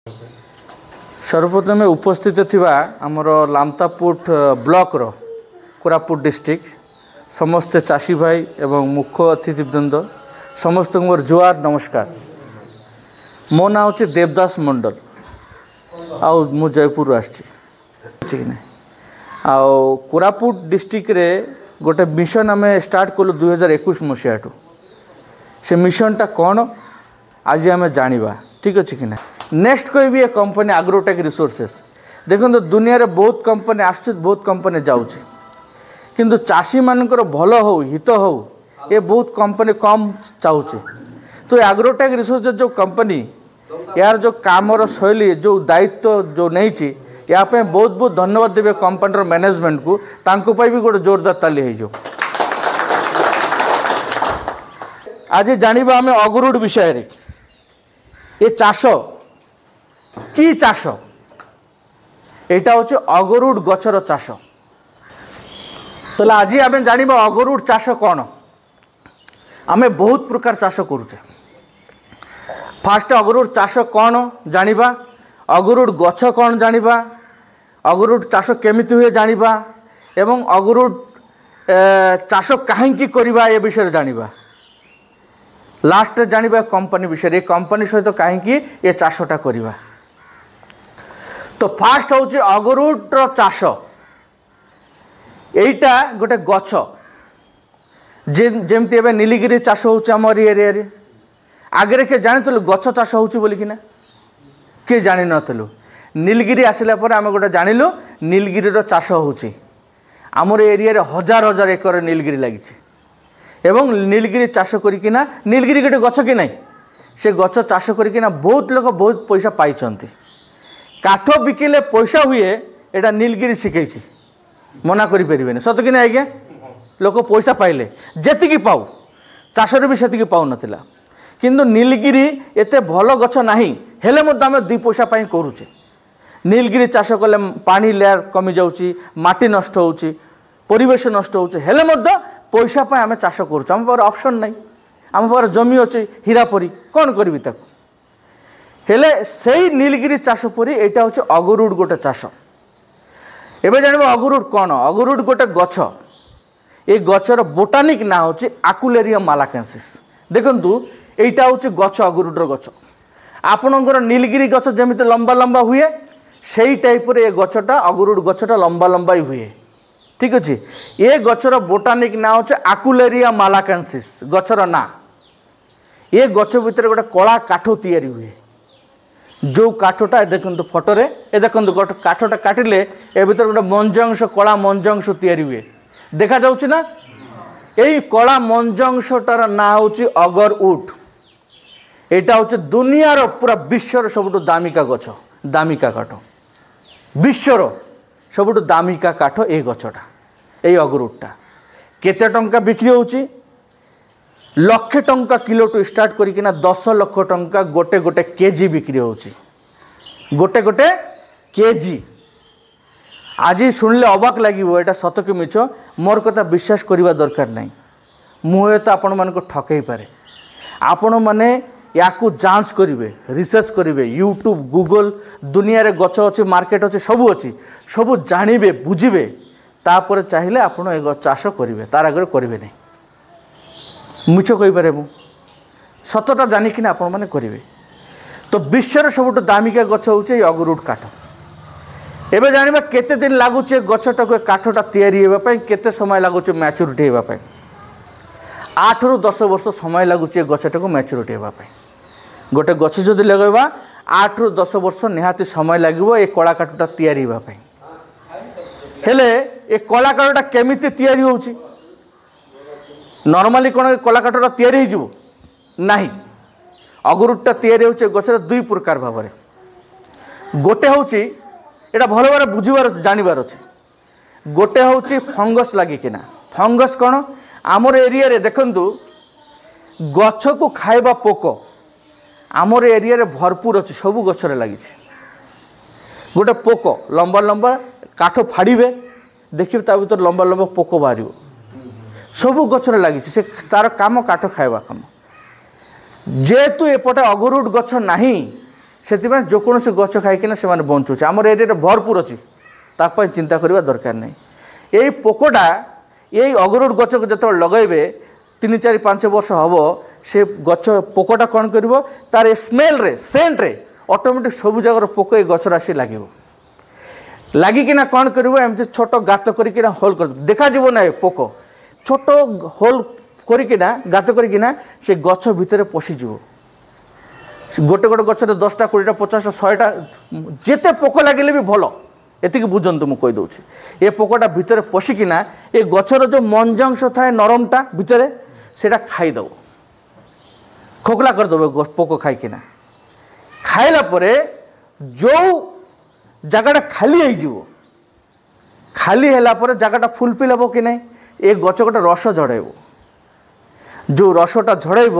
सर्वप्रथमे उपस्थित थिबा आमर लामतापुट ब्लॉक रो कोरापुट डिस्ट्रिक्ट समस्त चाषी भाई एवं मुख्य अतिथिवृंद समस्त मोर जुआर नमस्कार। मो ना हूँ देवदास मंडल आउ मु जयपुर आसी कोरापुट डिस्ट्रिक्ट रे गोटे मिशन आम स्टार्ट कलु 2021 मसीहा से मिशनटा कौन आज आम जाना ठीक अच्छे कि ना। नेक्स्ट कहबी ए कंपनी एग्रोटेक रिसोर्सेस देखो दुनिया रे बहुत कंपनी आस बहुत कंपनी जाऊँच किंतु चाषी मानकर भल हो हित हो ये बहुत कंपनी कम चाहूँचे। तो एग्रोटेक रिसोर्सेस जो कंपनी यार जो कामर शैली जो दायित्व जो नहीं या बहुत बहुत धन्यवाद देवे कंपनी मैनेजमेंट को तांको भी गोटे जोरदार ताली हो। आज जानिबा आम अगरुड विषय रे ये चाष कि चाष एटा होचे अगरुड गचर चाष। तो आज आम जानिबा अगरुड चाष कौन आम बहुत प्रकार चाष करुचे। फास्ट अगरुड चाष कौन जानिबा अगरुड गछ कौन जानिबा अगरुड चाष केमिति हुए जानिबा एवं अगरुड चाष काहेकि करिबा ए विषय जानिबा लास्ट जानिबा कंपनी विषय कंपनी सहित कहीं ये चाषटा करिबा। तो फास्ट हूँ अगरुड चाष एटा गोटे गछ जेमती एवं नीलगिरी चाष होम एरिया आगे के जानी गछ चाष होची बोली कि ना किए जानी नथलु नीलगिरी आसिला पर आम गोटे जानिलु नीलगिरी चाष होची आमर एरिया हजार हजार एकर नीलगिरी लगी एवं नीलगिरी चाष करिकिना नीलगिरी गोटे गछ कि नहीं से गछ चाष करिकिना बहुत लोग बहुत पैसा पाई काठ बिकिले पैसा हुए एटा नीलगिरी शिखई मना करि परिबेनी सत कि नहीं आज्ञा लोक पैसा पाइले जेतिकी पाऊ चाषर भी सेतिकी पाऊ नथिला किंतु नीलगिरी एते भल गछ नाही हेले मध्य आम दुई पैसा पाई करूचे। नीलगिरी चाष कले पानी लेयर कमी जाउची माटी नष्ट होउची परिवेश नष्ट होउची हेले मध्य पैसा पाई आम चाष करूँ आम पाखे ऑप्शन नहीं आम पाखे जमी अच्छे हीरा परी कौन करी ताको हेले से नीलगिरी चाष परी एटा होचे अगरुड गोटे चाष। एबे जानबो अगरुड कौन अगरुड गोटे गछ ए गचर बोटानिक ना होचे आकुलेरियम मालाकेंसिस। देखंतु एटा होचे गछ अगरुडर गछ आपणकर नीलगिरी गछ जेमिति लंबा लंबा हुए सेई टाइप रे ए गछटा अगरुड गछटा लंबा लंबा ही हुए ठीक अच्छे। ये गचर बोटानिक ना होचे आकुलेरिया मालाकेंसिस गचर ना ये गच भितर गोटे कला काठ तैयारी हुए जो काठटा देखो फोटो रे ए देखो काठटा काटिले ए भीतर गोटे मंजंश कला मंजंश तैयारी हुए देखा जाउछि ना यही कला मंजंशटार ना होछि अगरवुड एटा होछि दुनियार पूरा विश्वर सबुठु दामिका गछ दामिका काठ विश्वर सबुठु दामिका काठ ए गछटा ए अगरुडटा केते टंका बिक्री होची लक्ष टंका किलो टू स्टार्ट करिकिना 10 लाख टंका गोटे गोटे केजी बिक्री होची गोटे गोटे केजी। आज शुणिले अबाक लगे एटा सत कि मिछ मोर कथा विश्वास करने दरकार नहीं मुझे तो आपण मान ठकई पारे आपण मैंने या जांच करेंगे रिसर्च करेंगे यूट्यूब गूगल दुनिया रे गछ अच्छी मार्केट अच्छी सबू अच्छी सबू जानवे बुझे तापर चाहिए आपण ए चाष करेंगे तार आगे करेंगे नहीं मिछ कहीपे मु सतटा जानिकिना आपण मैंने करेंगे। तो विश्वर सबुठ दामिका गछ होचे अगरुड काठ। एबे जानिबा केते दिन लागुचे गछटा को काठटा तैयारी हेबा पई केते समय लागुचे मैच्योरिटी हेबा पई 8 रु 10 वर्ष समय लागुचे गछटा को मैच्योरिटी हेबा पई गोटे गछ जदि लगेबा 8 रु 10 वर्ष निहाती समय लागिवो ए कला काठटा तैयारी हेबा पई हेले ए कला काठटा केमिति तैयारी होउची नॉर्मली कोन कला काठटा तैयारी हे जिवो नाही अगरुडटा तैयारी होउचे गछर दुई प्रकार भाबरे गोटे होउची एटा भल भाव बुझीबार जानिबार अच्छे गोटे होउची फंगस लागिकिना फंगस कौन आमर एरिया रे देखंतु गछ को खाइबा पोक आमर एरिया रे भरपूर अच्छे सबू गछरे लगी गोटे पोक लंबा लंबा काठ फाड़े देखिए ता भीतर लंबा लंबा पोक बाहर सबू गछरे लगी से तार काम काठ खाइबा काम जेहेतु एपटे अगरुड गछ नहीं से जो कौन गच खाइकिना से बंचुचे आम एरिया भरपूर अच्छी ताप चिंता करवा दरकार नहीं। यही पोकटा यही अगरुड गच को जो लगेबे 3-4-5 वर्ष हम से गच पोकटा कौन कर तार स्मेल रे सेंट रे ऑटोमेटिक सब जगह पोक ये गचर आसी लगे लगिकिना कौन कर छोट गात करना होल कर देखा ना पोक छोट होल करना गात करना से गच भितर पशिज गोटे गोटे गचर 10टा 20टा 50टा 100टा जिते पोक लगे भी भल एति बुझंतु मुझे कहीदे ये पोकटा भितर पशिकिना ये गचर जो मंजांश थाए नरमटा भितर सेटा खाईदेव खोखला करदेव पोक खाइकिना खाइला परे जो जगटा खाली हो खाली है जगटा फुलफिल हम कि नहीं ये गच गोटे रस झड़ब जो रसटा झड़ब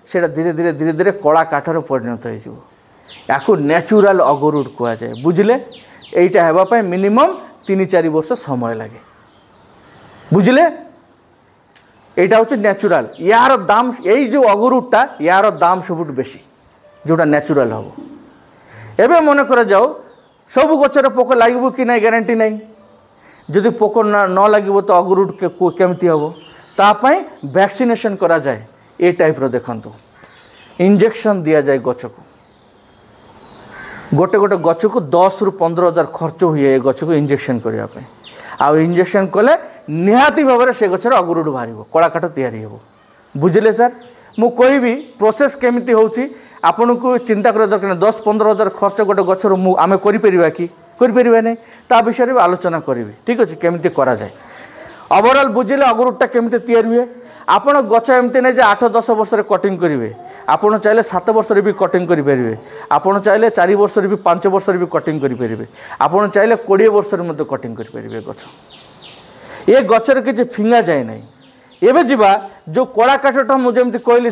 से धीरे धीरे धीरे धीरे कला काठर परिणत हो नेचुरल अगरुड कह जाए बुझिले यहीटा होगापाई मिनिमम 3-4 वर्ष समय लगे बुझिले यहाँ हूँ नेचुरल यार दाम यही जो अगरुडटा यार दाम सब बेसी जोटा नेचुरल हम एवं मन कर जाओ सब गचर पोक लगे कि ना ग्यारंटी नहीं जदि पोक न लगे तो अगरुड केमती हम तापाई वैक्सीनेशन करा जाए ए टाइप रो देखंतु इंजेक्शन दिया जाए गच को गोटे गोटे गच को 10 ରୁ 15 हजार खर्च हुए गच को इंजेक्शन करने आउ इंजेक्शन कले निहाती भाव में से गचर अगरुड बाहर कला काठ तैयारी हो बुझिले सर मु कहबी प्रोसेस केमिति होउची आपन को चिंता कर दरकार 10-15 हजार खर्च गोटे गचर आम कर नहीं ता विषय में आलोचना करी ठीक अच्छे केमिति करा जाए ओवरऑल बुझिले अगरुडटा केमिति तैयारी हुए आपण गच एमती नहीं 8-10 वर्ष कटिंग करेंगे आपड़ चाहिए 7 वर्ष भी कटिंग करेंगे आपड़ चाहिए 4 वर्ष भी 5 वर्ष भी कटिंग करेंगे आपड़ चाहिए 20 वर्ष कटिंग करेंगे गच ये गचर किसी फिंगा जाए ना एवं जीवा जो कला काठटा मुझे कहली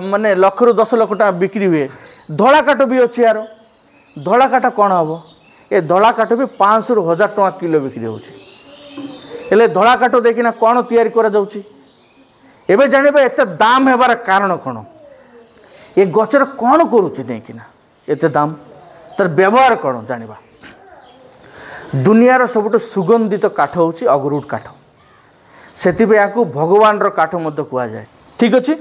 माने 1 ରୁ 10 लाख टका बिक्री हुए धड़ा काठ भी अच्छी यार धड़ा काठ कौन हम ये धड़ा काठ भी 500 ରୁ 1000 टका किलो बिक्री होले धड़ा काठ देखना कौन तैयारी करा जाउची एबे जानिबा एते दाम हेबार कारण कौन ये गचर कौन करुच्ची नहीं कि एते दाम तार व्यवहार कौन जानिबा दुनियार सबुठ सुगंधित काठ होची अगरुड काठ सेतिबे याकू भगवान रो काठ मध्य कुआ जाए ठीक अच्छे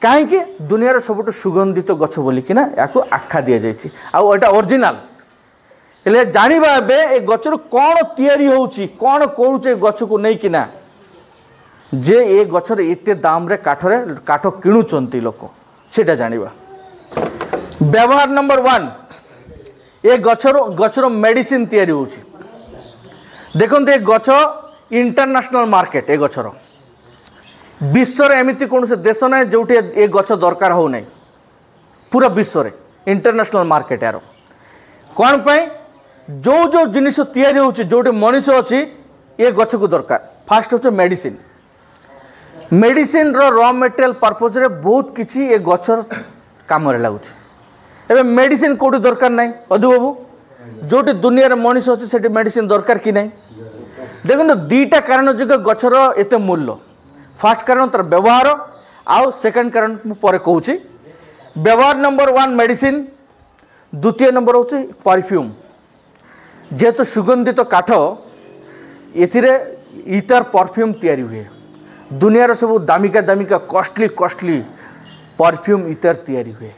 कहीं दुनियार सबुठ सुगंधित गछ बोलिकिना याकू आख्या दि जाइए आउ एटा ओरिजिनल हेले जानिबा एबे ए गचर कौन तैयारी होची कौन करूचे गछ को नहीं किना जे ए गचर एते दाम रे काठ किणुचंती लोक सेटा जानिबा व्यवहार नंबर 1 ए गचर मेडिसिन तैयारी होची देखो ये गच इंटरनेशनल मार्केट ए गचर विश्व एमती कौन से देश ना जो ये गच दरकार हो नहीं पूरा विश्व इंटरनेशनल मार्केट यार कौन पाई जो जो जिनिस तैयारी होची जोटे मनीष अच्छी ये गच को दरकार फास्ट होचे medicine medicine raw material purpose रे बहुत किछि ये गचर काम रे लागुछि एबे मेडिसिन कोठी दरकार नहीं अधु बाबू जोटे दुनिया रे मनीष अच्छी से मेडिसिन दरकार कि नहीं देखो दीटा कारण जो गचर एत मूल्य फास्ट कारण तार व्यवहार आउ सेकंड कारण मुझे कहूँ व्यवहार नंबर 1 मेडिसिन द्वितीय नंबर हूँ परफ्यूम जेहेतु सुगंधित काठ एथिरे इतर परफ्यूम तैयारी हुए दुनियार सब दामिका दामिका कॉस्टली परफ्यूम इतर तैयारी हुए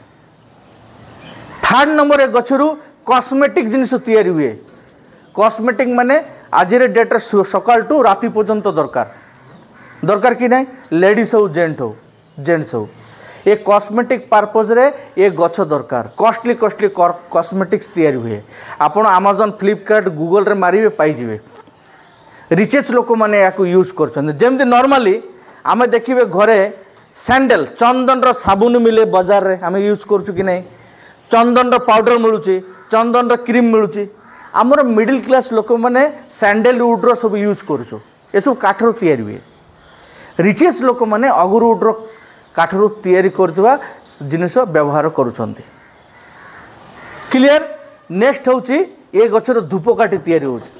थर्ड नंबर ए गचरू कॉस्मेटिक जिनिस तैयारी हुए कॉस्मेटिक माने आज डेट सकाल टू राति पर्यंत दरकार कि नहीं लेडीज हो जेंट्स हो ये कॉस्मेटिक पर्पज रे ये गछ दरकार कॉस्टली कॉस्मेटिक्स तैयारी हुए आपण अमेज़न फ्लिपकार्ट गूगल रे मारिबे पाइजिबे रिचेस लोक मैंने या यूज करमती नॉर्मली आम देखिए घरे सैंडल चंदन रो साबुन मिले बाजार रे आम यूज करूँ कि नहीं चंदन रो पाउडर मिलूँ चंदन रो क्रीम मिलूँ आमर मिडिल क्लास लोक मैंने सैंडलवुड रो सब यूज करूँ ये सब काठर तैयारी हुए रिचेस लोक मैंने अगरुड रो काठर तैयारी करथिबा जिनिस व्यवहार करुछंती क्लियर नेक्स्ट होची ये गछर धूपकाठी तैयारी होची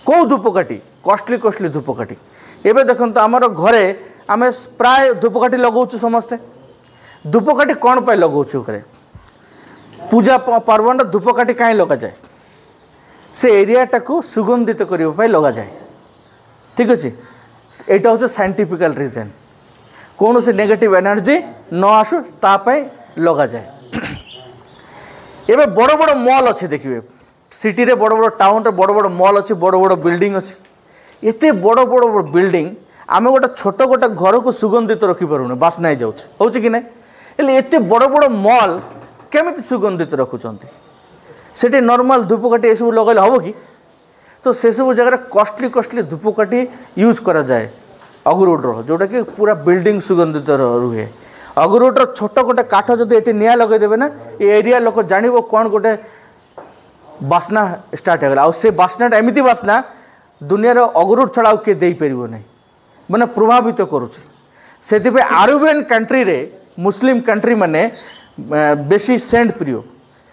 कौ धूपकाठी कॉस्टली धूपकाठी एबे देखंतो हमर घरे आमे प्राय धूपकाठी लगाउछु समस्ते धूपकाठी कोन पाई लगाउछु करे पूजा पार्वण धूपकाठी कहीं लग जाए से एरियाटा को सुगंधित करने लग जाए ठीक अच्छे यहाँ हूँ साइंटिफिकल रीजन कौन से नेगेटिव एनर्जी न आसु तापाई लग जाए एबे बड़ बड़ मॉल अच्छे देखिए सिटी रे बड़ बड़ टाउन रे बड़ बड़ मॉल अच्छे बड़ बड़ बिल्डिंग अच्छे एते बड़ बड़ बिल्डिंग आम गोटे छोट गोटे घर को सुगंधित रखिपारूने बास्ना हो कि ना एते बड़ बड़ मॉल केमिति सुगंधित रखुंट से नॉर्मल धूपकाठी सब लगेले हम कि तो से सब जगह कॉस्टली कॉस्टली धूपकाठी यूज करा जाए अगुरुड्र जोटा कि पूरा बिल्डिंग सुगंधित रुहे अगुरुड्र छोट गोटे काठ जब ये निआ लगेदेवे ना ये एरिया लोक जान कौन गोटे बास्ना स्टार्ट होगा आ से बास्नाटा एमती बास्ना दुनियार अगुरुड छड़ा किए दे पार ना मैंने प्रभावित करुच्ची से आरबियन कंट्री रे मुस्लिम कंट्री माने बेसी सेंट प्रिय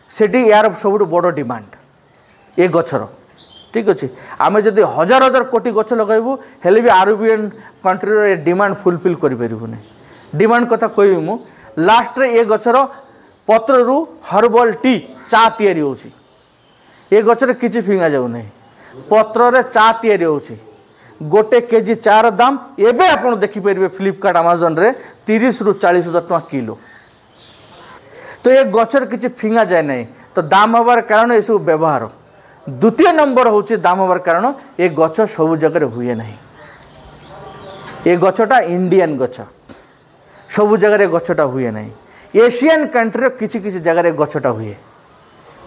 सेठी यार सब बड़ डिमांड ये गचर ठीक अच्छे आम जब हजार हजार कोटी गच लगेबू हेले भी आरबियन कंट्री डिमांड फुलफिल करें डिमांड कथा कहबी मु लास्ट रे ये गचर पत्र रु हर्बल टी चा तैयारी होची ये गचर किछि फिंगा जाऊ नहीं पत्र रे चा तैयारी होची गोटे केजी चार दाम एबे आपण देखि परिबे फ्लिपकार्ट अमेज़न रे 30 रु 40 हजार टका किलो तो ये गचर किछि फिंगा जाए नहीं तो दाम हबार कारण ये सब व्यवहार द्वितीय नंबर होची दाम हबार कारण ये गच सब जगह हुए नहीं ये गचटा इंडियन गच सब जगह गचटा हुए नहीं एशियन कंट्री किसी किसी जगह गचटा हुए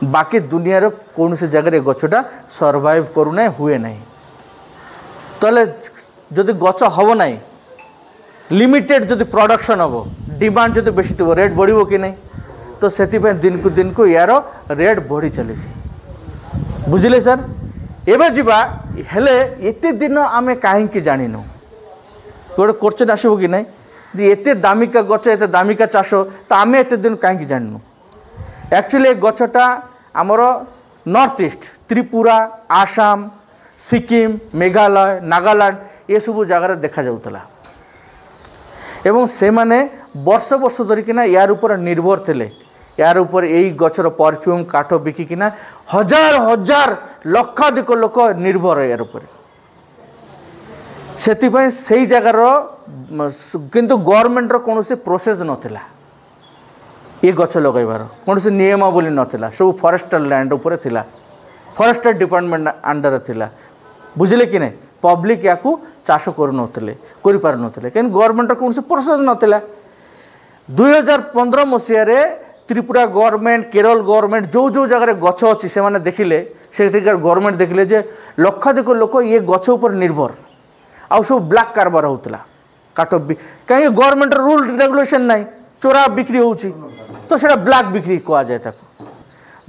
बाकी दुनियार कौन से जगह गचटा सर्वाइव करूना हुए नहीं तले जदि गच हम ना लिमिटेड जदि प्रोडक्शन हम डिमांड जदि बेसी थो रेट बढ़ो कि नहीं तो से दिन को यार रेट बढ़ी चली बुझिले सर एबे जीवा हेले एते दिन आमे कहीं जानिनु गोटे क्वेश्चन आसो कि नहीं जे एते दामिका गच एते दामिका चाष तो आम एत दिन कहीं जानू एक्चुअली गचटा आमर नॉर्थ ईस्ट त्रिपुरा आसाम सिक्किम मेघालय नागालैंड ये सब जगार देखा जाउतला एवं से माने वर्ष वर्ष धरिकिना यार ऊपर निर्भर थे यार ऊपर यही गचर परफ्यूम काठ बिकिना हजार हजार लक्षाधिक लोक निर्भर यार ऊपर से जगार किंतु गवर्नमेंट कौन से प्रोसेस नथिला ये गच लगेबार कौन से नियमावली नथिला सब फॉरेस्टर लैंड ऊपर थिला फॉरेस्टर डिपार्टमेंट अंडर थिला बुझिले कि नहीं पब्लिक या चाष कर पार नथिले कहीं गवर्नमेंट कौन से प्रोसेस नथिला 2015 मसीह त्रिपुरा गवर्नमेंट केरल गवर्नमेंट जो जो जगह गच अच्छी से मैंने देखिले से गवर्नमेंट देखिले जे लक्षाधिक लोक ये गच उपर निर्भर आउ सब ब्लैक कारबार होता काट कहीं गवर्नमेंट रूल रेगुलेशन ना चोरा बिक्री होची तो सेटा ब्लैक बिक्री कह जाए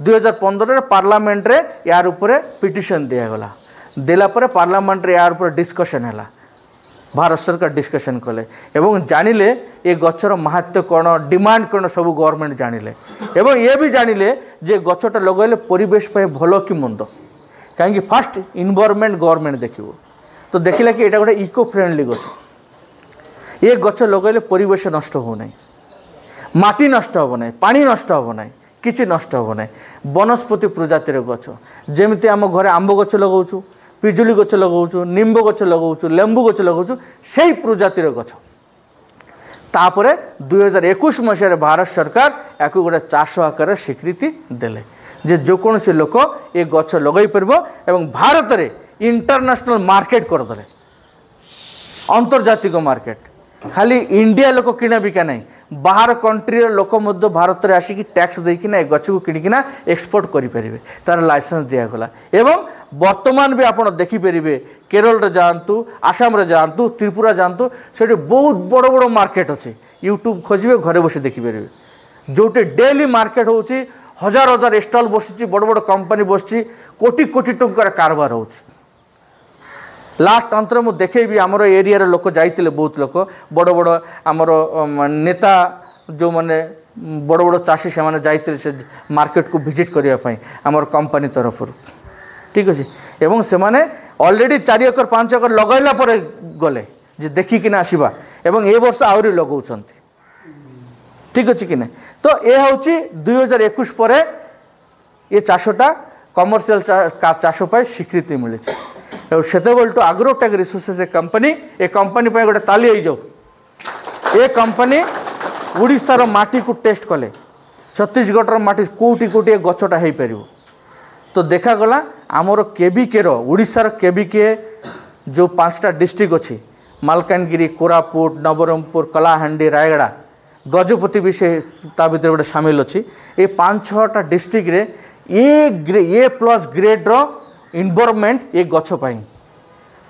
2015 पार्लियामेंट रे यार ऊपर पिटिशन दिगला देला पार्लियामेंट रे यार ऊपर डिस्कशन है भारत सरकार डिस्कशन कले एवं जानिले ये गचर महत्व कौन डिमांड कौन सब गवर्नमेंट जानिले एवं ये भी जानिले जे गचटा लगेले परिवेश पे भलो कि मंद कहीं फास्ट इन्वायरमेंट गवर्नमेंट देखिबो तो देखिला कि एटा गोटे इको फ्रेंडली गच ये गच लगेले परिवेश नष्ट हो नहीं माटी नष्ट हो नहीं पानी नष्ट हो नहीं किछि नष्ट हो नहीं वनस्पति प्रजातिर गच जेमिति आम घरे आंब गच लगाउछु पिजुली गच लगाउछु निम्ब गच लगाउछु लेंबू गच लगाउछु सेही प्रजातिर गच तापरे 2021 मसीह भारत सरकार या गोटे चाष आकार स्वीकृति देले जे जो कौन से लोक ये गच लगे पार एवं भारत रे इंटरनेशनल मार्केट करदे अंतर्जातिक मार्केट खाली इंडिया लोक किना बिका नहीं बाहर कंट्री लोक मध्य भारत में आसिक टैक्स देकिना ए गच को किणिकिना एक्सपोर्ट करें तार लाइसेंस दिगला एवं वर्तमान भी आप देखिपारे केरल रे जातु आसाम रे जातु त्रिपुरा जातु से बहुत बड़ बड़ मार्केट अच्छे यूट्यूब खोजे घरे बस देखिपारे जोटे डेली मार्केट होची हजार हजार स्टल बसी बड़ बड़ कंपनी बसी कोटी कोटी टंकार कारबार हो लास्ट अंतर मुझे देखेबी आमर एरिया लोक जाइए बहुत लोक बड़ बड़ आमर नेता जो मैंने बड़ बड़ चाषी से जाइए से मार्केट को विजिट करने आमर कंपनी तरफ ठीक अच्छे एवं से माने ऑलरेडी 4 एकर 5 एकर लगैला पर गले जे देखिकिना आसवा एवं ए वर्ष आहरी लगाउछंती ঠিক আছে কি না তো এ হচ্ছে 2021 পরে এ চাষটা কমর্সিয়াল চাষ পাই স্বীকৃতি মিলেছে এবং সেতবেলଠୁ আগ্রোটেক রিসোর্সেস এ কোম্পানি পাই গোটে তালি হয়ে যাও এ কোম্পানি ওড়িশার মাটি কু টেস্ট কলে ছত্তিশগড়র মাটি কোটি কোটি গছটা হয়ে পার তো দেখাগলা আমার কেবিকের ওড়িশার কেবিকে যে 5টা ডিস্ট্রিক্ট অছি মালকানগিরি কোরাপুট নবরঙ্গপুর কলাহান্ডি রায়গড়া গজপতি भी से ता भीतर गोटे सामिल अच्छी ये 5-6टा डिस्ट्रिक्ट ए+ ग्रेड्र इनवायरमेंट ये गछ पाई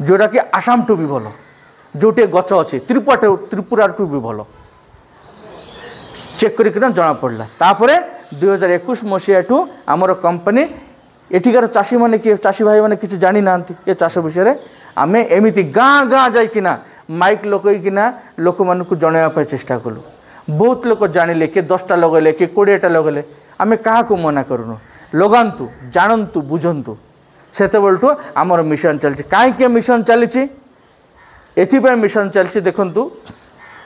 जोटा कि आसाम टू भी भल जोटे गछ अच्छी त्रिपुरा टू भी भल चेक करना जना पड़ा तापर 2021 मसीहा ठू आमर कंपनी एठिकार चाषी मैंने किए चाषी भाई मैंने किसी जानी ना ये चाष विषय आम एमती गाँ गाँ जाइकिना माइक लगेकिना लोक मान जनवाई चेष्टा कलु बहुत लोग जानिले किए 10टा लगेले किए 20टा लगेले आम क्या मना करूँ लगातु जानतु बुझंतु सेतबेलठू आमर मिशन चलती कहीं मिशन चली एथिपाई मिशन चलती देखंतु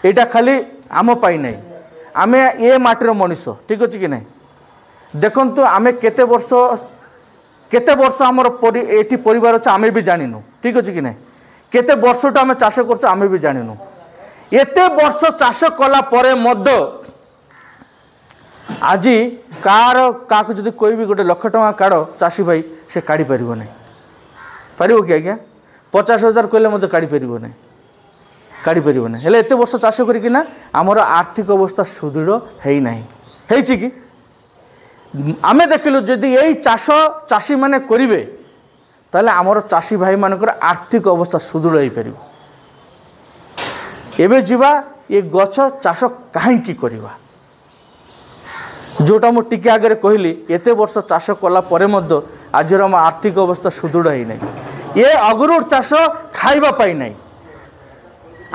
एटा खाली आम पाई नहीं आम ए माटीर मनीष ठीक अच्छे कि नहीं देखंतु आम केते वर्ष आमर एटी परिवार अच्छे आम भी जानिनु ठीक अच्छे कि नहीं केते वर्षटू आम चाष कर आम भी जानिनु एते वर्ष चाष कला परे मध्य आज कार क्या जब कोई भी गोटे लक्ष टଙ୍କା काढ़ चाषी भाई से काढ़ी पार ना पार कि आज्ञा 50,000 कहले मत काढ़ी पार ना काढ़ी पार ना हेल्ले एत वर्ष चाष करना आमर आर्थिक अवस्था सुदृढ़ है ना कि आम देखिलु जदि यही चाष चाषी मैंने करेंगे ताहले आमर चाषी भाई मानकर आर्थिक अवस्था सुदृढ़ हो पार एबे जीवा ये गछ चाष कहीं करवा जोटा मु टिके आगे कहली एते वर्ष चाष कला परे मध्य आज आम आर्थिक अवस्था सुदृढ़ है ना ये अगरुड़ चाष खाइबा पाई नहीं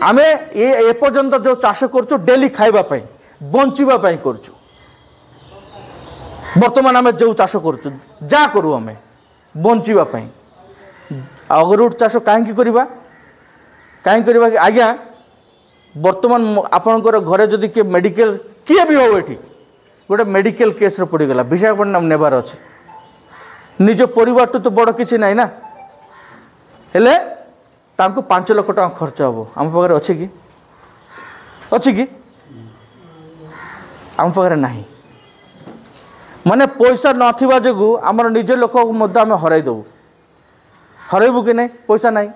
आमे ए पर्यंत जो चाष करछु डेली खाइबा पाई बंचिबा पाई करछु वर्तमान आमे जो चाष करछु जा करू आमे बंचिबा पाई अगरुड़ चाष कहीं करवा कि आज्ञा वर्तमान आपणकर घरे जदि किए मेडिकल किए भी हो ये गोटे मेडिकल केस पड़गला विशाखापट्टनम नेबार अच्छे निज परिवार तो बड़ किसी ना ना हेले 5 लाख टका खर्च हम आम पाखे अच्छे कि आम पाखे ना माने पैसा नथिबा जगु आमर निज लोक मध्य आम हरईदेबू हरईबू कि नहीं पैसा नहीं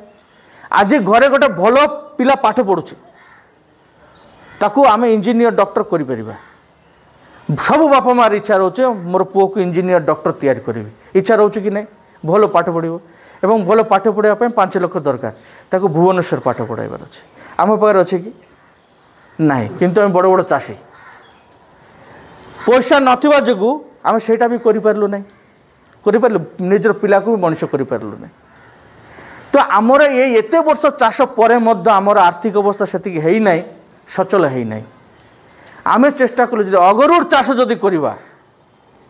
आज घरे गोटे भल पिला पाठ पढ़ुचे ताकू आम इंजीनियर डॉक्टर करिपरिबा सब बापा मार इच्छा रोचे मोर पुओ को इंजीनियर डॉक्टर तैयारी करी इच्छा रोचे कि नहीं भल पाठ पढ़ो एवं भल पाठ पढ़ाई 5 लाख दरकार ताकू भुवनेश्वर पाठ पढ़ाइबार अच्छे आम पाखे अच्छे कि नहीं किंतु आम बड़ बड़ चाषी पैसा नथिबा जगु आम सेटा भी करिपारलु नहीं करिपारलु निजर पिला को भी मनुष्य करिपारलु नहीं तो आमर ये एते वर्ष चाष परे मध्य आमर आर्थिक अवस्था सेतिक हेई नहीं सचल है नहीं आम चेष्टा कलु जो अगरुड़ चाष जदि करवा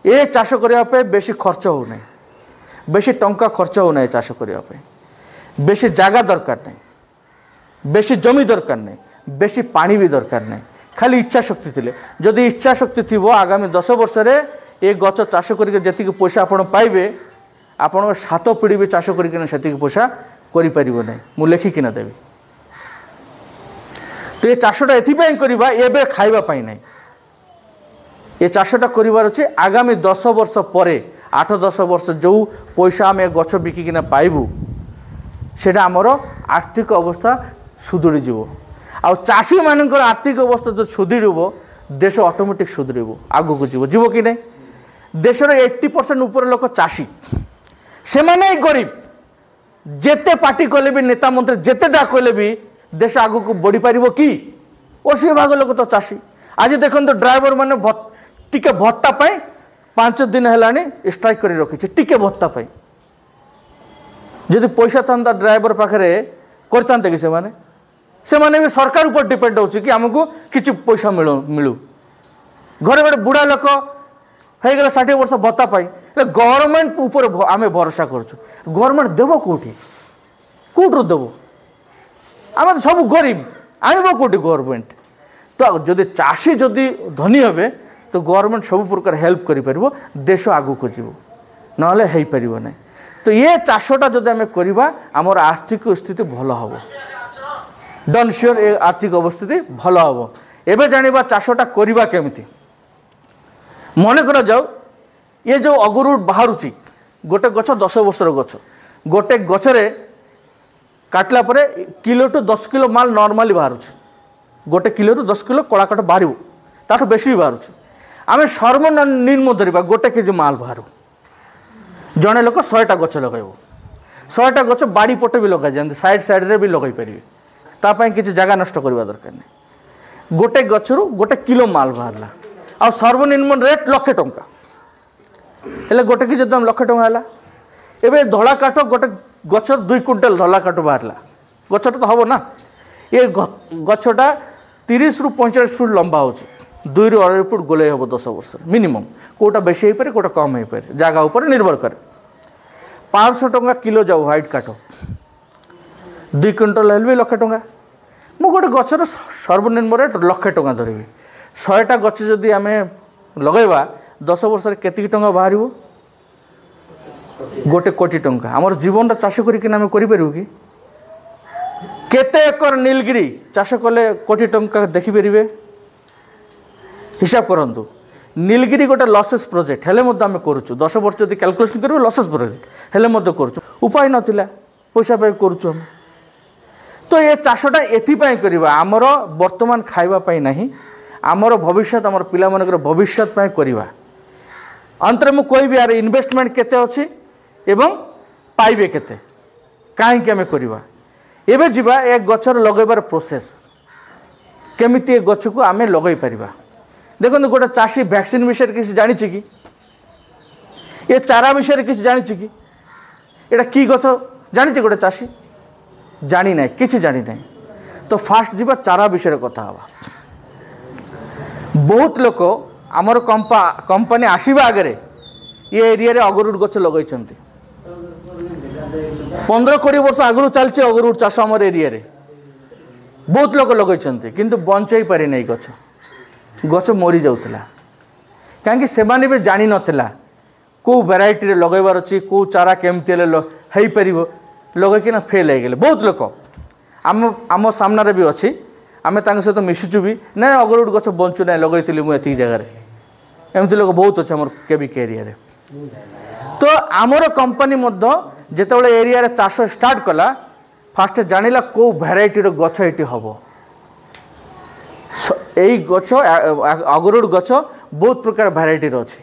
ये चाष करने बेसी खर्च हो नहीं बेसी टंका खर्च हो नहीं चाष करने बेसी जगह दरकार नहीं बेसी जमी दरकार नहीं बेसी पानी भी दरकार नहीं खाली इच्छा शक्ति थिले जदि इच्छा शक्ति थी आगामी 10 वर्ष रे ये गच चाष करके जी पैसा आप पाइबे आपण 7 पीढ़ी भी चाष करके पैसा करें मुझे लेखिकिना देवी तो ये चाषटा एथिपाई करवा एबे खाइबा पाई नहीं ये चाषटा करिवार अछि आगामी 10 वर्ष परे 8-10 वर्ष जो पैसा आम गछ बिकिकिना पाइबू सेटा आमर आर्थिक अवस्था सुदृढ़ जीव आ चाषी मानकर आर्थिक अवस्था जो सुदृढ़ देश ऑटोमेटिक सुदृढ़ आगु को जीव कि नहीं देशर 80% ऊपर लोक चाषी से माने गरीब जेते पार्टी कले भी नेता मंत्री जेते जा कले भी देश आगु को बढ़ी पार कि 80 भाग लोक तो चाषी आज देखो तो ड्राइवर मैंने टिके भत्ता 5 दिन है स्ट्राइक कर रखी टिके भत्ता जदि पैसा था ड्राइवर पाखे करते कि से माने भी सरकार ऊपर डिपेंड हो कि आमको किसी पैसा मिलू घरे गोटे बुढ़ा लोक हो गला 60 वर्ष भत्ता गवर्नमेंट ऊपर आम भरोसा करूँ गवर्नमेंट देव कौटी कौटू देव आम सब गरीब आनब कौटी गवर्नमेंट तो जदि चाषी जदि धनी हे तो गवर्नमेंट सब प्रकार हेल्प कर देश आगू को जीव ना हो पार ना। तो ये चाषटा जदि आम करवा आमर आर्थिक स्थिति भल हम डन श्योर ए आर्थिक अवस्थिति भल हम। एवं जाना चाषटा करवा केमिति मन कर जाओ ये जो अगुरु बाहर गोटे गछ 10 वर्षर गछ गोटे गचरे काटला परे किलो टू 10 किलो माल नॉर्मली बाहर गोटे किलो टू 10 किलो कला काट बाहर ताठू बेसी भी बाहर आम सर्वनिम्न धरवा गोटे केजी माल बाहर जड़े लोक 100टा गच लगे 100टा गच बाड़ी पटे भी लगे जाए साइड साइड रे भी लगे पारे तापाई किसी जगह नष्ट करवा दरकार नहीं। गोटे गचरू गोटे किलो माल बाहरला आ सर्वनिम्न रेट 1,00,000 टंका हेले गोटे कि जब 1,00,000 टंका है एवं धला काठ गोटे गचर 2 क्विंटाल धला काठ बाहरला गचटा तो हम ना ये गछटा 30 रु 45 फुट लंबा हो 2 रु 2.5 फुट गोले हम 10 वर्ष मिनिमम कोटा बेसी हो पारे कोटा कम हो पारे जगह उपर निर्भर करे 500 टंका किलो जाऊ व्हाइट काठ 2 क्विंटाल हेल्ले भी 1,00,000 टंका मु गोटे गचर सर्वनिम्न रेट 1,00,000 टंका धरबी 100टा गच जदि आम लगेवा 10 वर्ष केतिकी टंका बाहर गोटे कोटी टंका आमर जीवन चाष करें कि केते एकर नीलगिरी चाष कले कोटी टंका देखिपारे हिसाब करंतु नीलगिरी गोटे लसेस प्रोजेक्ट हेले आम करुचु 10 वर्ष जब कैलकुलेशन करेंगे लसेस प्रोजेक्ट हेले करुचु उपाय नाला पैसा पाई करुचु हम। तो ये चाषटा एथिपाई करवा आमर वर्तमान खाइबापाई नहीं आमर भविष्य आमर पिला मानकर भविष्य करवा अंतर मु कहबी यार इन्वेस्टमेंट केते अछि एवं पाइबे केते काहे आम करवा एबे जीवा एक गचर लगेबार प्रोसेस केमिति ए गछ को आम लगे परिबा। देखो गोटे चाषी वैक्सीन विषय किसी जानी कि ये चारा विषय किसी जानी कि एटा की गछ जानी गोटे चाषी जानी ना किसी जानी ना। तो फास्ट जीवा चारा विषय कथा हवा बहुत लोक आमर कंपनी आसवा आगे ये एरिया अगरुड गछ लगे 15-20 वर्ष आगु चलती अगरुड चाष आम एरिया बहुत लोक लगे किंतु बंचाई पारे नहीं गछ गछ मरी जाऊला कहीं से भी जानी नथिला को वेराइटी लगेबार अच्छी को चारा केमती हो पार लगेकिना फेल हो गले बहुत लोक आम सामने भी अच्छी आम सहित मिशुचु भी ना अगरुड गछ बंचु ना लगे मुझे जगार एमती लोक बहुत अच्छे आम केबिक एरिया तो आमर कंपनी जिते एरिया चाष स्टार्ट कला फास्ट जानिला को भेराइटीर गछ ये हम यही गछ अगरुड गछ बहुत प्रकार भेराइटीर अच्छी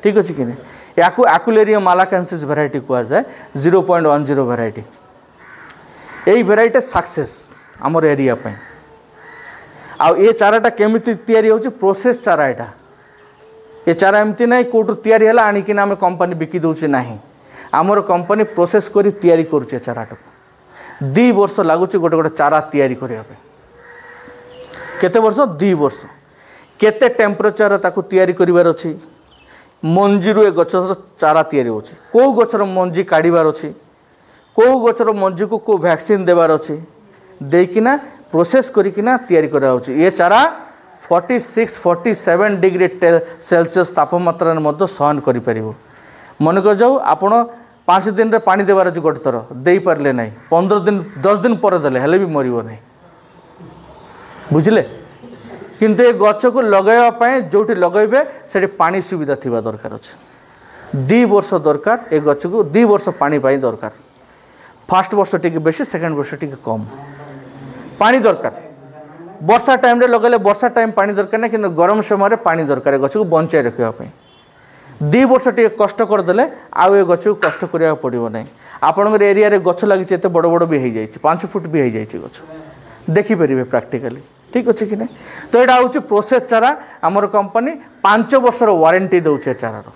ठीक अच्छे कि या आकुलेरिया मालाकांसिस भेराइटी कहुए 0.10 भेराइटी यही भेराइटी सक्सेस आमर एरिया पे ये चाराटा केमिति तैयारी होची प्रोसेस चारा एटा ये चारा एमती ना कोटू तैयारी है आणिकिना आम कंपनी बिकी दौचे ना आमर कंपनी प्रोसेस करी तैयारी करुचे चाराटा 2 वर्ष लगुच गोटे गोटे चारा तैयारी करने केते वर्ष 2 वर्ष केते टेम्परेचर ताकू तैयारी करिवार अछि मंजीरु ए गछर चारा तैयारी होछि को गछर मंजी काढिबार अछि को गछर मंजी को वैक्सीन देबार अछि देकिना प्रोसेस करिकिना तैयारी करा होछि। ये चारा 46-47 डिग्री सेल्सियस तापमात्रा मध्य सहन करि परिबो। मन कर जाऊ आपण 5 दिन रे पानी देबार अछि गोटे थर देई पारले नाही 15 दिन 10 दिन पर देले हेले भी मरिबो नाही बुझले किंतु ये गछ को लगाइबा जोटी लगेबे से पानी सुविधा थिबा दरकार अछि 2 वर्ष दरकार ए गछ को 2 वर्ष पानी पाई दरकार फर्स्ट वर्ष टिके बेसी सेकंड वर्ष टिके कम पानी दरकार वर्षा टाइम रे लगले वर्षा टाइम पानी दरकार ना किंतु गरम समय पानी दरकार गछ को बंचाई रखिबा पई 2 वर्ष टिके कष्ट कर देले आ ए गछ को कष्ट करिया पड़िबो नै आपनकर एरिया रे गछ लागि एते बड़ बड़ भी हो जाय 5 फुट भी हो जाय गछ देखि परिबे प्रैक्टिकली ठीक अच्छे कि नहीं। तो यहाँ हूँ प्रोसेस चारा आमर कंपनी 5 वर्षर वारंटी दौचे चारार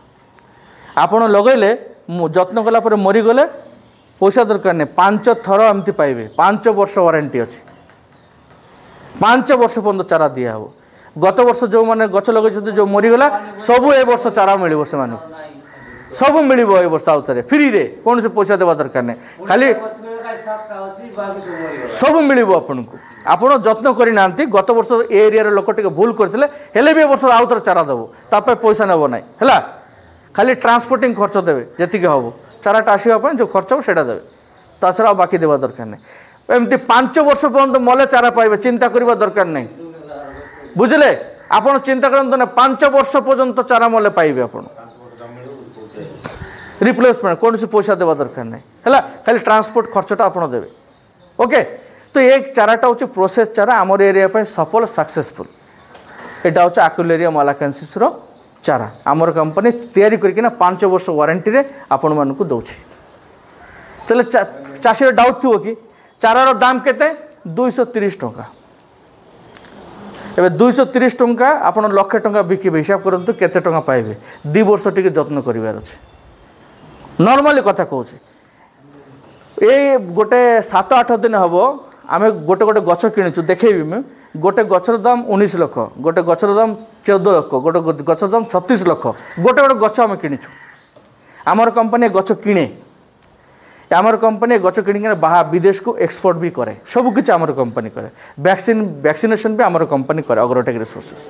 आपड़ लगेले जत्न कलापर मरीगले पैसा दरकार नहीं 5 थर एमती पाइबे 5 वर्ष वारंटी अच्छी 5 वर्ष पर्यटन चारा दिया हो गत वर्ष जो मैंने गछ लगे जो मरीगला सबू ए वर्ष चारा मिल से सब मिल वर्ष आउ थे फ्री रे कौन से पैसा देवा दरकार नहीं खाली सब मिल आपको आपण जत्न करना गत वर्ष एरिया लोक टे भूल करते हेले भी वर्ष आउ थे चारा देव ताप पैसा नब ना है खाली ट्रांसपोर्टिंग खर्च देवे जी हम चाराटा आसवाई जो खर्च हो सेटा देवे ता छड़ा बाकी देवा दरकार नहीं एमती 5 वर्ष पर्यंत मले चारा पाइबे चिंता करबा दरकार नहीं बुझले आपण चिंता करते ना 5 वर्ष पर्यंत चारा मले पाइबे आपण रिप्लेसमेंट कौन पैसा देवा दरकार नहीं है खाली ट्रांसपोर्ट खर्चटा आप देवे ओके तो एक चाराटा हूँ प्रोसेस चारा आमर एरिया सफल सक्सेसफुल यहाँ हूँ आक्युलेरिया मालाकानसिस चारा आमर कंपनी तैयारी करके 5 वर्ष वारंटी रे आपण मानक दौर तेल चाषी डाउट थी कि चारार दाम केते 230 टंका एबे 230 टंका आपण लक्ष टंका बिकिबे हिसाब करंतु केते टंका पाइबे 2 वर्ष टिके जत्न करिवार अछि नॉर्मली कथा कहूँ ये गोटे 7-8 दिन हम आम गोटे गोटे गच किणुचु देखेबी मुझे गोटे गचर दाम 19 लाख गोटे गचर दाम 14 लाख गोटे गचर दाम 36 लाख गोटे गोटे गच आम किणुचु आमर कंपनी गच किणे आमर कंपनी गच किणिक बाहर विदेश को एक्सपोर्ट भी करे सबकि आमर कंपनी करे वैक्सीनेशन भी आमर कंपनी करे अग्रोटेक रिसोर्सेस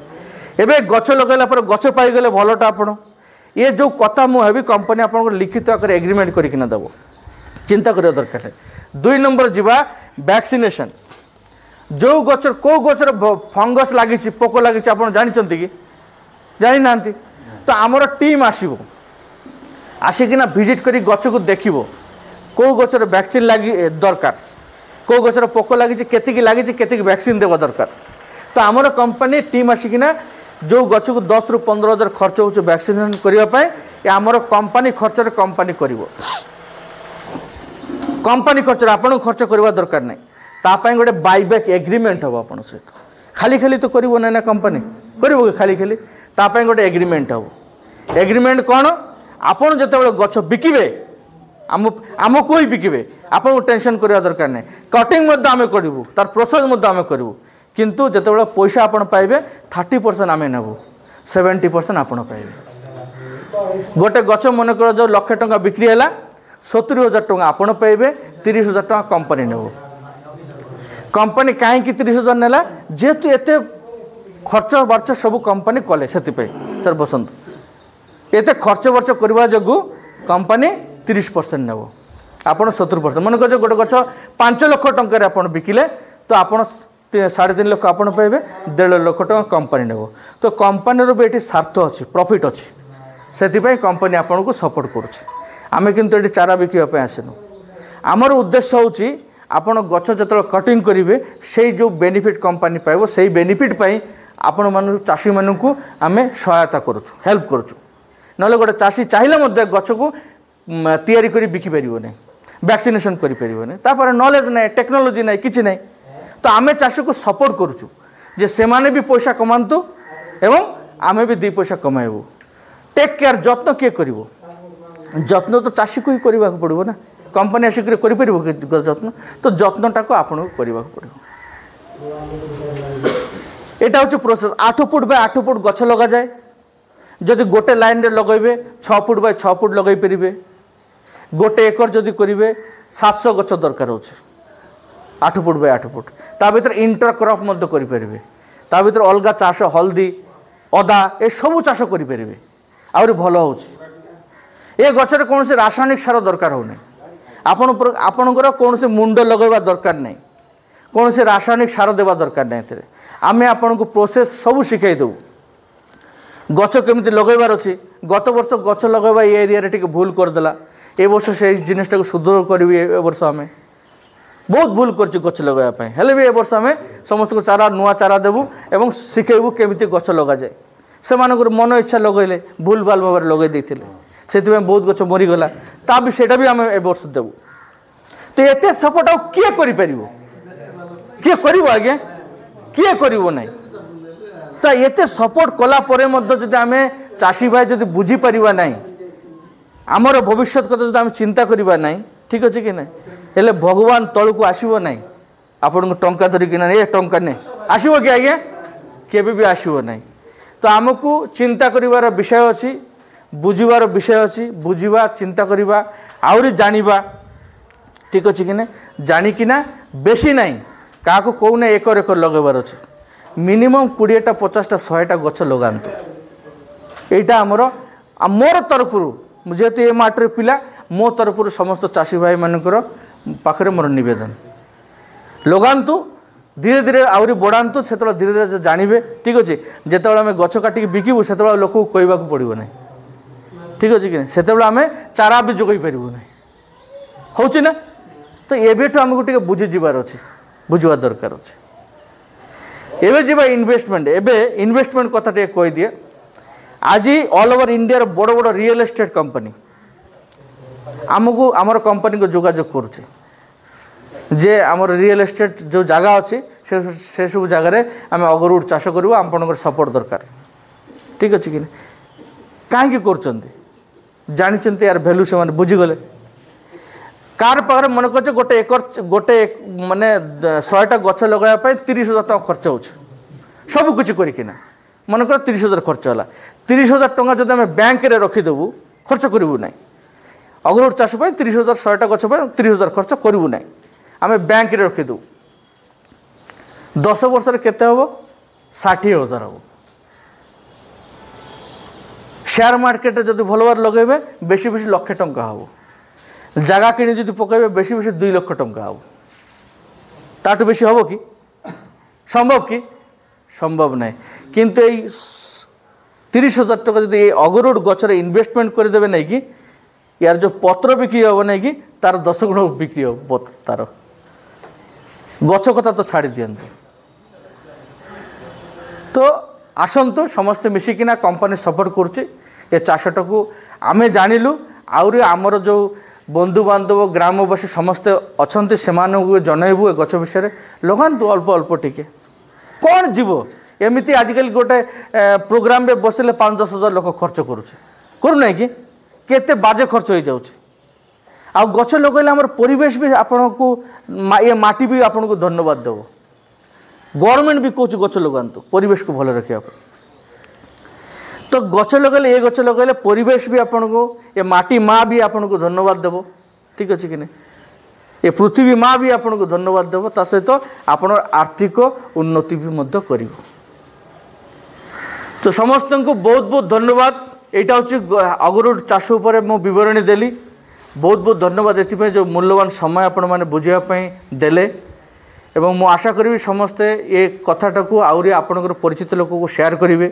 एबे गच लगैला पर गच पाइगले भलटा आपण ये जो कथा मुझे कंपनी आपको लिखित आकर एग्रीमेंट करके देव चिंता करिया दरकार है 2 नंबर जीवा वैक्सीनेशन जो गचर को गचर फंगस लगी पोक लगी आप जानते कि जानी ना तो आमर टीम आसो आसिकिना विजिट कर गच को देखो कौ गचर वैक्सीन लगी दरकार कौ गचर पोक लगी केतिकी लगी केतिकी वैक्सीन देवा दरकार तो आमर कंपनी टीम आसिकिना जो गच को 10 ରୁ 15 हज़ार खर्च हो वैक्सीनेशन करने आमर कंपनी खर्च कंपनी कर कंपनी खर्च आपन खर्च करवा दरकार नहीं तापाई गोटे बाईबैक एग्रीमेंट हम आप सहित खाली खाली तो करिवो ना कंपनी करिवो खाली खाली तापाई गोटे एग्रीमेंट हम एग्रीमेंट कौन आपन जते गच बिकिबे आमको ही बिकिबे आपन टेंशन करवा दरकार नहीं कटिंग आम करूँ तार प्रोसेस आम करूँ किंतु जिते पैसा आपन पाइबे 30% आम नेबू 70% आपन पाइबे गोटे गच मन कर जो लक्ष टंका बिक्री है 70,000 टंका आपन पाइबे 30,000 टंका कंपनी नेबू कंपनी कहीं 30,000 नेला जेहेतु एत खर्च बर्च सब कंपनी कले से सर बसंत एत खर्च बर्च करने जो कंपनी 30% नेब आपड़ 70% मन कर गोटे गच 5 लाख टंकार आप बिकिले तो आपड़ 3.5 लाख आपड़ पाइबे 1.5 लाख टंका कंपनी नेब तो कंपनी भी ये स्वार्थ अच्छी प्रॉफिट अच्छी से कंपनी आपन को सपोर्ट करें किंतु ये चारा बिकवाई आसनु आमर उद्देश्य हूँ आपन गच जो कटिंग करेंगे से जो बेनिफिट कंपनी पाइब से बेनिफिट पाई आपण मान चाषी मानू आम सहायता करूँ हेल्प करूँ ना गोटे चाषी चाहिए गच को तैयारी करी बिकी पारिबो नहीं वैक्सीनेशन करि पारिबो नहीं तापर नॉलेज नहीं टेक्नोलॉजी नहीं किछि नहीं तो आमे चाषी को सपोर्ट करूँ जे से माने भी पैसा कमांतु एवं आमे भी 2 पैसा कमाइबू टेक केयर जत्न किए करिवो जत्न तो चाषी को ही करने पड़ो ना कंपनी आसिक कर जत्न तो जत्नटा को आपन को करने पड़ो यहाँ हूँ प्रोसेस 8 फुट बाय 8 फुट गछ लगा जाए जदि गोटे लाइन रे लगेबे 6 फुट बाय 6 फुट लगे पारे गोटे एकर जदि करेंगे 700 गछ दरकार हो 8 फुट बाय 8 फुट ता भीतर इंटर क्रॉप करेंगे ता भीतर अलग चाष हल्दी अदा ए सब चाष करेंगे आहरी भल हो ए गचर कौन से रासायनिक सार दरकार हो आपणकर कौन से मुंड लगेवा दरकार नहीं कौन से रासायनिक सार देवा दरकार नहीं आम आपण को प्रोसेस सब शिखाई देबू गच केमती लगेबार अच्छी गत वर्ष गच लगेबा ये एरिया रे भूल करदेला ए वर्ष से जिनटा को सुदृढ़ करी ए वर्ष आम बहुत भूल कर गच लगेवाई हेले भी ए वर्ष आम समस्त को चारा नुआ चारा देबू एवं शिखेबू केमती गच लगा जाए से मन इच्छा लगेले भूल भाल भाव लगे देते से बहुत गच मरीगला ता भी सेटा भी आम ए वर्ष देबू तो एते सपोर्ट आउ किए करि परिबो किए करिवो आगे किए करिवो नहीं तो एते सपोर्ट कला परे मध्य जदि आमे चाषी भाई जदि बुझी परिबा नहीं आमर भविष्य कथा जदि आमे चिंता करिबा नहीं ठीक अछि कि नहीं हेले भगवान तळ को आसीबो नहीं आपन टंका धरि कि ए टंका ने आसीबो कि आगे केबे भी आसीबो नहीं तो आमको चिंता करिवार विषय अछि बुझिवार विषय अछि बुझिबा चिंता करिबा आउरी जानिबा ठीक अच्छे कि ना जाणिकिना बेसी ना क्या कौन एकर एकर लगेबार अच्छे मिनिमम 20टा 50टा 100टा गछ लगातु यहाँ आमर मोर तरफ जेहेतु ए माटर पिला मो तरफ समस्त चाषी भाई मानकर पाखे मोर नवेदन लगातु धीरे धीरे आहरी बढ़ातु से धीरे धीरे जानवे ठीक अच्छे जिते आम गछ काटिक बिकबू से लोक कहवाक पड़ो ना ठीक अच्छे कि से आम चारा भी जोगई पारू ना हूँ ना तो एबेठू आमको टे बुझीजार अच्छे बुझा दरकार अच्छे एवं जी इन्वेस्टमेंट एवं इन्वेस्टमेंट कथा टे कही दिए आज ऑल ओवर इंडिया बड़ बड़ रियल एस्टेट कंपनी आमको आमर कंपनी को जोगाजोग करुचे जे आमर रियल एस्टेट जो जगह अच्छी से सब जगार आम अगरुड चाष करूँ आपंकर सपोर्ट दरकार ठीक अच्छे कि कहीं कर यार भैल्यू से बुझीगले कार पाखे मन कर गोटे एकर गोटे माने 100टा गछ लगाया 30,000 टका खर्च हो सब कुछ करना मन कर 30,000 खर्च है 30,000 टका जब आम बैंक में रखीदेवु खर्च करूँ ना अगरुड चाष 30,000 100टा गछ 30,000 खर्च करूँ ना आम बैंक में रखीदेवु 10 वर्ष केते हम 60,000 हम शेयर मार्केट जब भल भाव लगे बेसी बेसी लक्षे टंका हम जगह किणी जो पकड़े बेसी बेसी 2 लाख टंका हम ताठू बेसी हम कि संभव कि संभव ना किंतु 30,000 टका जब अगरुड गचर इन्वेस्टमेंट करदे ना कि यार जो पत्र बिक्री हम ना कि तार 10 गुण बिक्री हम तार गच कथा तो छाड़ी दिंतु तो आसतु समस्ते मिसिकिना कंपनी सपोर्ट करुच्ची ए चाषटा को आम जानिलु आउरी आमर जो बंधु बांधव ग्रामवासी समस्ते अच्छा से जनइबू ए गच विषय लगातु अल्प अल्प टिके कौन जीव एमती आजिकल गोटे प्रोग्राम रे बसिले 5-10 हजार लोक खर्च करुचे करूना कि केते बाजे खर्च हो जाउचे आ गछ लगैले हमर परिवेश भी आपन को ये माटी भी आपन को धन्यवाद देव गवर्नमेंट भी कहूँ गछ लगातु परिवेश को भल रखा तो गछ लगेले ये गछ लगेले परिवेश भी आपन को ये माटी माँ भी आपन को धन्यवाद देव ठीक अच्छे कि नहीं ये पृथ्वी माँ भी आपन को धन्यवाद देव ता सहित आपन आर्थिक उन्नति भी कर तो समस्त को बहुत बहुत धन्यवाद यहाँ हूँ अगरुड चाष उपर मो बरणी देली बहुत बहुत धन्यवाद ये जो मूल्यवान समय आपण मैंने बुझापी देले एवं मु आशा करी समस्ते ये कथाटा को आहरी आपणकर परिचित लोक को शेयर करेंगे।